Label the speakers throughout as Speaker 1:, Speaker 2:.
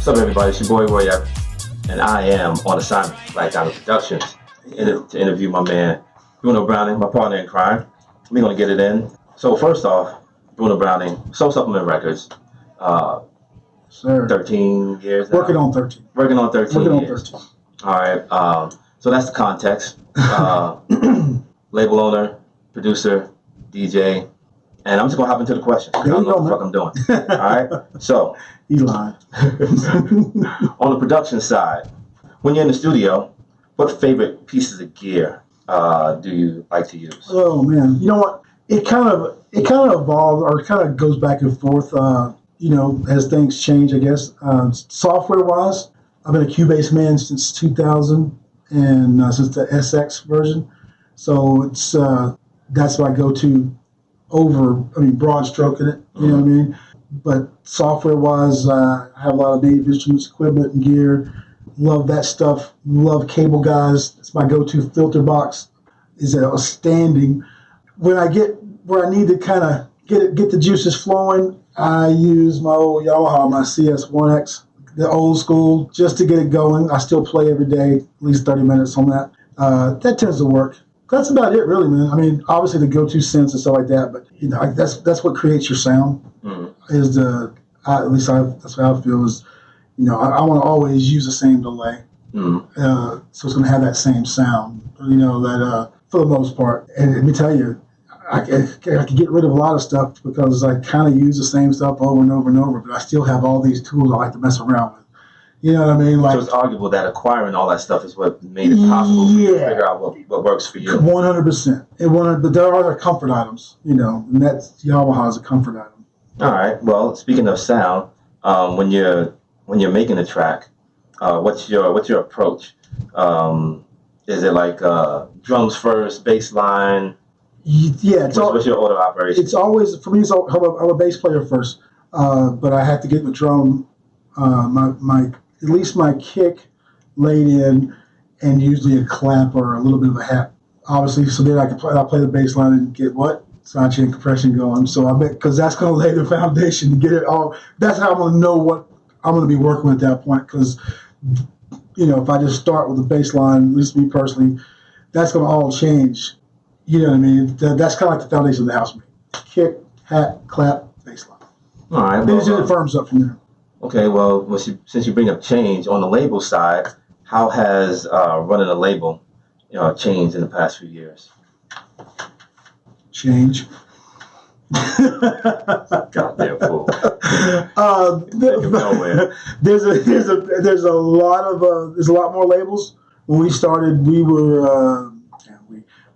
Speaker 1: What's up, everybody? It's your boy Roy, and I am on assignment for Black Diamond Productions to interview my man Bruno Browning, my partner in crime. We're gonna get it in. So first off, Bruno Browning, Soulsupplement Records.
Speaker 2: Sir.
Speaker 1: 13 years now.
Speaker 2: Working on 13.
Speaker 1: Working on 13
Speaker 2: Working on
Speaker 1: years.
Speaker 2: 13.
Speaker 1: All right. So that's the context. Label owner, producer, DJ. And I'm just going to hop into the questions. I don't know what the fuck I'm doing. All right. So,
Speaker 2: he lied.
Speaker 1: On the production side, when you're in the studio, what favorite pieces of gear do you like to use?
Speaker 2: Oh, man. You know what? It kind of evolved, or it kind of goes back and forth, as things change, I guess. Software-wise, I've been a Cubase man since 2000, and since the SX version. So it's that's what I go to broad stroking it, you know what I mean? But software-wise, I have a lot of Native Instruments equipment and gear. Love that stuff. Love Cable Guys. It's my go-to filter box. Is outstanding. When I get where I need to kind of get the juices flowing, I use my old Yamaha, my CS1X, the old school, just to get it going. I still play every day, at least 30 minutes on that. That tends to work. That's about it, really, man. I mean, obviously the go-to synths and stuff like that, but that's what creates your sound. Is that's what I feel is, I want to always use the same delay, so it's going to have that same sound. That for the most part. And let me tell you, I can get rid of a lot of stuff because I kind of use the same stuff over and over and over, but I still have all these tools I like to mess around with. You know what I mean?
Speaker 1: So it's arguable that acquiring all that stuff is what made it possible for you to figure out what works for you.
Speaker 2: 100%. But there are comfort items, and that's Yamaha's a comfort item.
Speaker 1: All right. Well, speaking of sound, when you're making a track, what's your approach? Is it like drums first, bass line?
Speaker 2: Yeah.
Speaker 1: What's your order of operation?
Speaker 2: It's always, for me, I'm a bass player first, but I have to get the drum, at least my kick laid in, and usually a clap or a little bit of a hat. Obviously, so then I play the bass line and get side chain compression going. So I bet, because that's going to lay the foundation to get it all. That's how I'm going to know what I'm going to be working with at that point. Because, if I just start with the bass line, at least me personally, that's going to all change. You know what I mean? That's kind of like the foundation of the house. Kick, hat, clap, bass line.
Speaker 1: All right.
Speaker 2: Then it firms up from there.
Speaker 1: Okay, well, since you bring up change on the label side, how has running a label, changed in the past few years?
Speaker 2: Change.
Speaker 1: Goddamn fool.
Speaker 2: There's a lot more labels. When we started, we were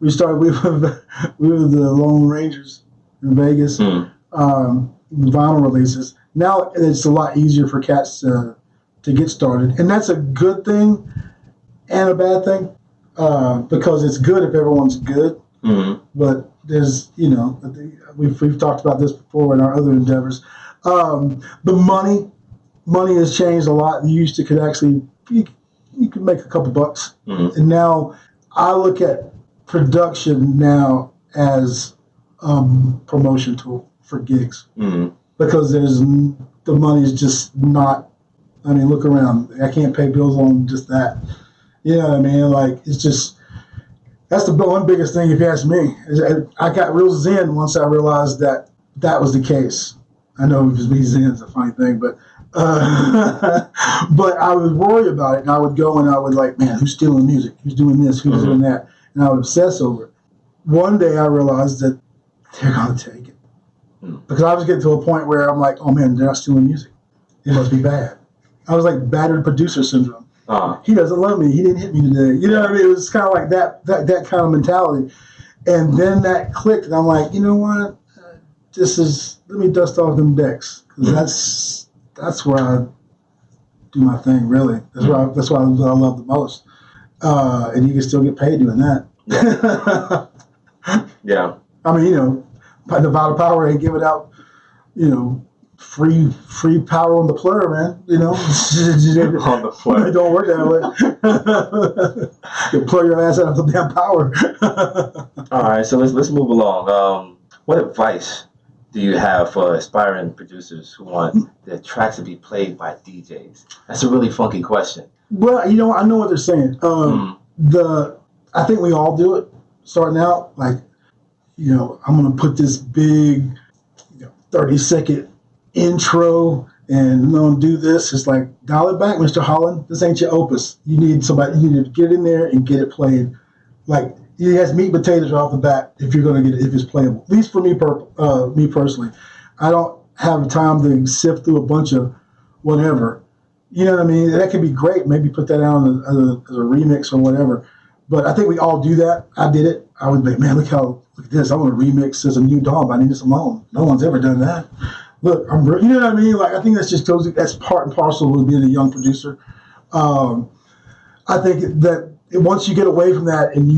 Speaker 2: the Lone Rangers in Vegas. Vinyl releases. Now it's a lot easier for cats to get started, and that's a good thing and a bad thing, because it's good if everyone's good. But there's, we've talked about this before in our other endeavors. The money has changed a lot. You used to you could make a couple bucks, and now I look at production now as promotion tool for gigs. Because the money's just not. I mean, look around. I can't pay bills on just that. You know what I mean? Like, it's just, that's the one biggest thing, if you ask me. I got real zen once I realized that was the case. I know zen's a funny thing, but but I would worry about it, and I would go and I would like, man, who's stealing music? Who's doing this? Who's doing that? And I would obsess over it. One day I realized that they're going to take it. Because I was getting to a point where I'm like, oh man, they're not stealing music. It must be bad. I was like battered producer syndrome. He doesn't love me. He didn't hit me today. You know what I mean? It was kind of like that kind of mentality. And then that clicked, and I'm like, you know what? Let me dust off them decks, because that's where I do my thing. Really, that's what I love the most. And you can still get paid doing that.
Speaker 1: Yeah.
Speaker 2: I mean, the Vital Power ain't giving out, free power on the player, man.
Speaker 1: On the player.
Speaker 2: It don't work that way. You plug your ass out of the damn power.
Speaker 1: All right, so let's move along. What advice do you have for aspiring producers who want their tracks to be played by DJs? That's a really funky question.
Speaker 2: Well, I know what they're saying. I think we all do it starting out. Like, I'm going to put this big 30-second intro and I'm going to do this. It's like, dial it back, Mr. Holland. This ain't your opus. You need to get in there and get it played. Like, it has meat and potatoes right off the bat if you're going to get it, if it's playable. At least for me, me personally. I don't have time to sift through a bunch of whatever. You know what I mean? That could be great. Maybe put that out as a remix or whatever. But I think we all do that. I did it. I would be, man, look at this. I want to remix as a new dog by Nina Simone. No one's ever done that. Look, you know what I mean? Like, I think that's part and parcel of being a young producer. I think that once you get away from that and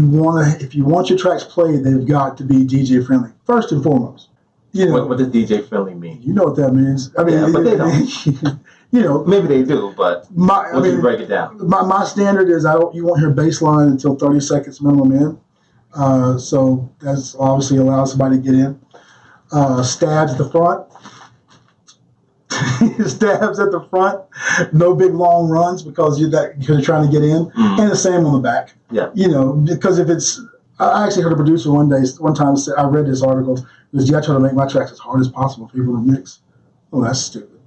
Speaker 2: if you want your tracks played, they've got to be DJ friendly first and foremost.
Speaker 1: What does DJ friendly mean?
Speaker 2: You know what that means. I mean,
Speaker 1: yeah, but they don't. Maybe they do, but you break it down.
Speaker 2: My standard is you won't hear bass line until 30 seconds minimum in. So that's obviously allows somebody to get in. Stabs at the front. Stabs at the front. No big long runs because you're trying to get in. And the same on the back.
Speaker 1: Yeah.
Speaker 2: Because if it's, I actually heard a producer one time say, I read this article, because I try to make my tracks as hard as possible for people to mix. Oh, that's stupid.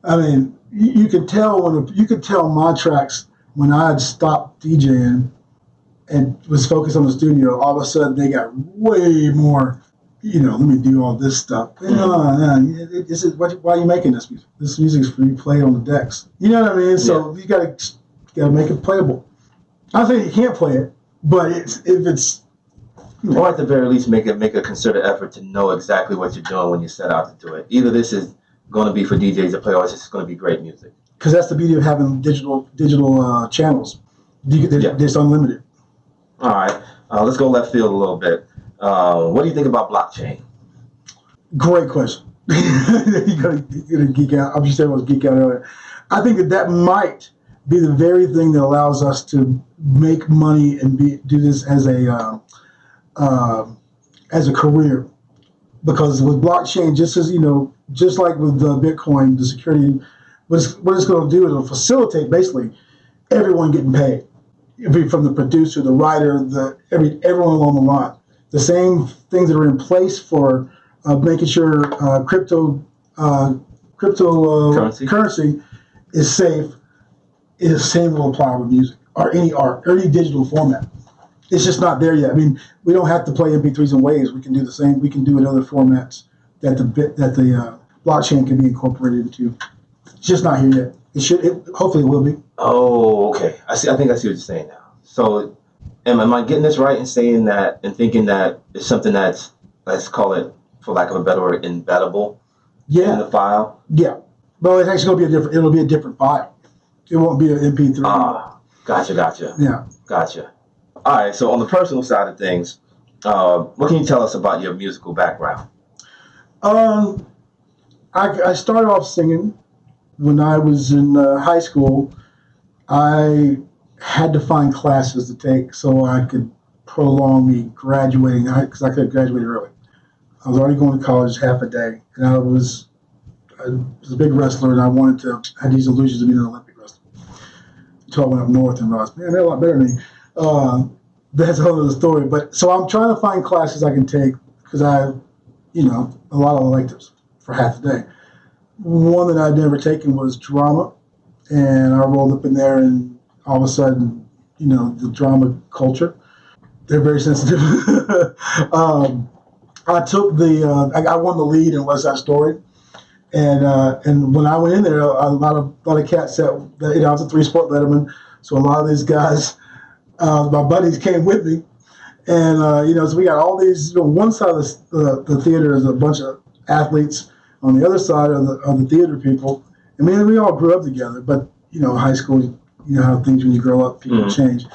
Speaker 2: I mean, you could tell my tracks when I had stopped DJing and was focused on the studio. All of a sudden, they got way more. Let me do all this stuff. Why are you making this music? This music's for you to play on the decks. You know what I mean? So you gotta make it playable. I'm not saying you can't play it, but if it's
Speaker 1: or at the very least make a concerted effort to know exactly what you're doing when you set out to do it. Either this is going to be for DJs to play, or it's just going to be great music.
Speaker 2: Because that's the beauty of having digital channels. They're just unlimited.
Speaker 1: All right, let's go left field a little bit. What do you think about blockchain?
Speaker 2: Great question. You're gonna geek out. I'm just saying I was geek out earlier. I think that might be the very thing that allows us to make money and do this as a career. Because with blockchain, just like with Bitcoin, the security, what it's going to do is it'll facilitate basically everyone getting paid, from the producer, the writer, everyone along the line. The same things that are in place for making sure currency is safe is the same will apply with music or any art or any digital format. It's just not there yet. I mean, we don't have to play MP3s and waves. We can do the same. We can do it in other formats that the blockchain can be incorporated into. It's just not here yet. Hopefully it will be.
Speaker 1: Oh, okay. I think I see what you're saying now. So, am I getting this right in saying that and thinking that it's something that's, let's call it, for lack of a better word, embeddable in the file?
Speaker 2: Yeah. Well, it's actually going to be it'll be a different file. It won't be an MP3.
Speaker 1: Ah, gotcha.
Speaker 2: Yeah.
Speaker 1: Gotcha. All right, so on the personal side of things, what can you tell us about your musical background?
Speaker 2: I started off singing when I was in high school. I had to find classes to take so I could prolong me graduating, because I could have graduated early. I was already going to college half a day, and I was a big wrestler, and I had these illusions of being an Olympic wrestler. Until I went up north and realized, man, they're a lot better than me. That's a whole other story. But so I'm trying to find classes I can take because I have, a lot of electives for half a day. One that I'd never taken was drama, and I rolled up in there, and all of a sudden, the drama culture, they're very sensitive. I took I won the lead in West Side Story, and when I went in there, a lot of cats said that I was a 3-sport letterman, so a lot of these guys. My buddies came with me, and so we got all these. One side of the theater is a bunch of athletes. On the other side are the theater people. I mean, we all grew up together, but high school, you know how things when you grow up, people change.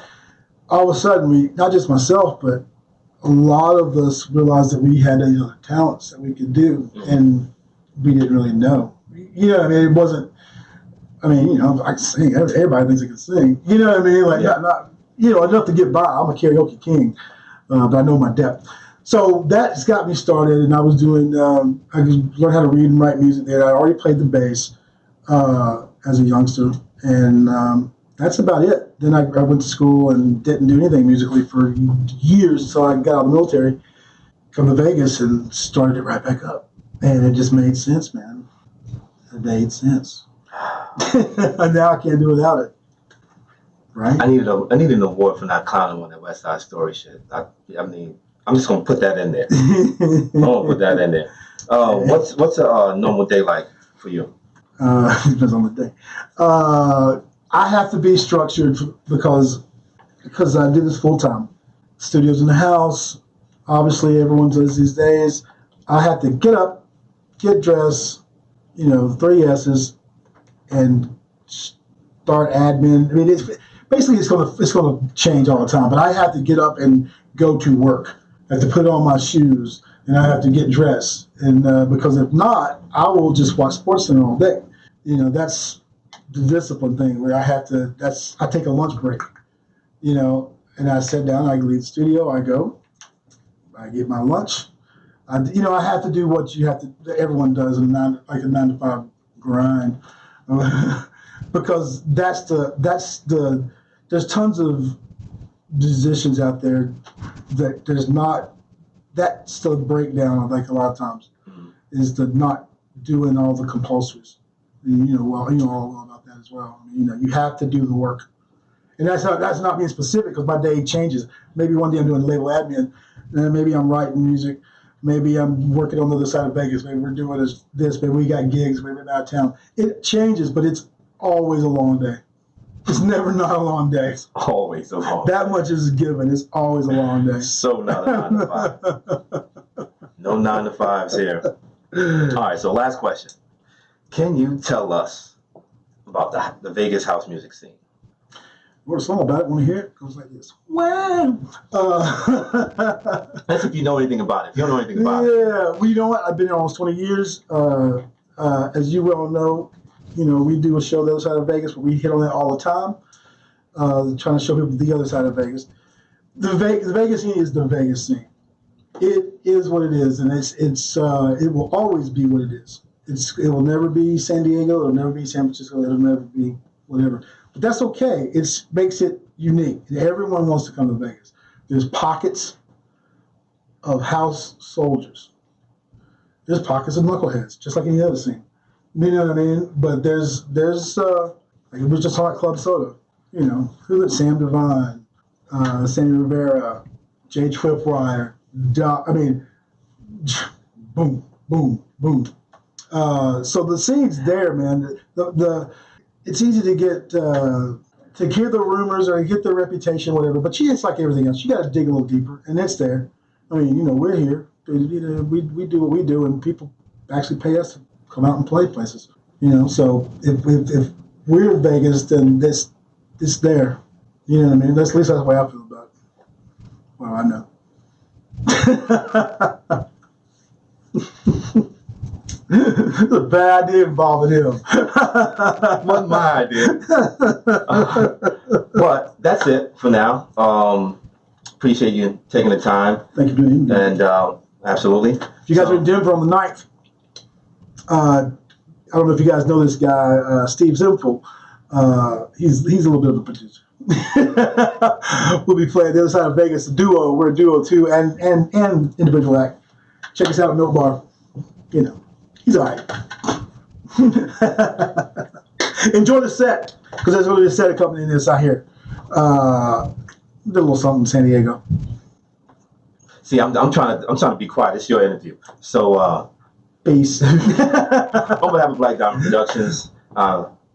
Speaker 2: All of a sudden, not just myself, but a lot of us realized that we had talents that we could do, and we didn't really know. I mean, it wasn't. I mean, I can sing. Everybody thinks I can sing. You know what I mean? Like not enough to get by. I'm a karaoke king, but I know my depth. So that's got me started, and I was doing. I learned how to read and write music there. I already played the bass as a youngster, and that's about it. Then I went to school and didn't do anything musically for years. So I got out of the military, come to Vegas, and started it right back up. And it just made sense, man. It made sense. And now I can't do without it. Right?
Speaker 1: I needed an award for not clowning on that West Side Story shit. I mean, I'm just gonna put that in there. I'm gonna put that in there. What's a normal day like for you?
Speaker 2: Depends on the day. I have to be structured because I do this full time. Studios in the house. Obviously, everyone does these days. I have to get up, get dressed, 3 S's, and start admin. I mean, it's gonna change all the time. But I have to get up and go to work. I have to put on my shoes, and I have to get dressed. And because if not, I will just watch SportsCenter all day. That's the discipline thing where I take a lunch break, and I sit down, I leave the studio, I go, I get my lunch. I have to do what everyone does in a 9 to 5 grind, because there's tons of musicians out there that there's not, that's the breakdown, I think a lot of times, is the not doing all the compulsories. And, all about that as well. I mean, you have to do the work, and that's not being specific because my day changes. Maybe one day I'm doing label admin, and maybe I'm writing music, maybe I'm working on the other side of Vegas, maybe we're doing this, maybe we got gigs, maybe we're out of town. It changes, but it's always a long day. It's never not a long day.
Speaker 1: It's always a long day.
Speaker 2: That much is given. It's always a long day.
Speaker 1: So not a 9 to 5. No 9 to 5s here. All right, so last question. Can you tell us about the Vegas house music scene?
Speaker 2: Wrote a song about it. Want to hear it? It goes like this. Wow.
Speaker 1: That's if you know anything about it. If you don't know anything about it.
Speaker 2: Yeah. Well, you know what? I've been here almost 20 years. As you well know, we do a show the other side of Vegas, but we hit on that all the time, trying to show people the other side of Vegas. The Vegas scene is the Vegas scene. It is what it is, and it will always be what it is. It will never be San Diego. It'll never be San Francisco. It'll never be whatever. But that's okay. It makes it unique. Everyone wants to come to Vegas. There's pockets of house soldiers. There's pockets of knuckleheads, just like any other scene. You know what I mean? But there's like we were just talking about Club Soda. Who is Sam Divine, Sammy Rivera, Jay Tripwire. Boom, boom, boom. So the scene's there, man. It's easy to get to hear the rumors or get the reputation, whatever. But it's like everything else. You got to dig a little deeper, and it's there. I mean, we're here. We do what we do, and people actually pay us to come out and play places. So if we're in Vegas, then it's there. You know what I mean? At least that's the way I feel about it. Well, I know. It's a bad idea involving him.
Speaker 1: Wasn't my idea. But that's it for now. Appreciate you taking the time.
Speaker 2: Thank you for doing it.
Speaker 1: And absolutely.
Speaker 2: If you guys are in Denver on the 9th, I don't know if you guys know this guy, Steve Zimfel. He's a little bit of a producer. We'll be playing the other side of Vegas, a duo. We're a duo too, and individual act. Check us out at Milk Bar. He's all right. Enjoy the set, because there's really a set accompanying this out here. Did a little something in San Diego.
Speaker 1: See, I'm trying to be quiet. It's your interview, so
Speaker 2: peace.
Speaker 1: On behalf of Black Diamond Productions,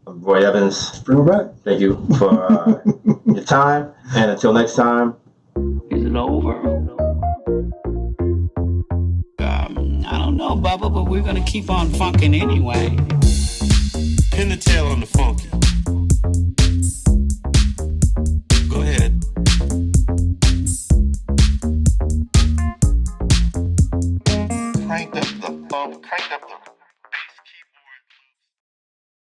Speaker 1: Roy Evans,
Speaker 2: Bruno Browning.
Speaker 1: Thank you for your time, and until next time.
Speaker 3: Is it over? I don't know, Bubba, but we're gonna keep on funking anyway.
Speaker 4: Pin the tail on the funky.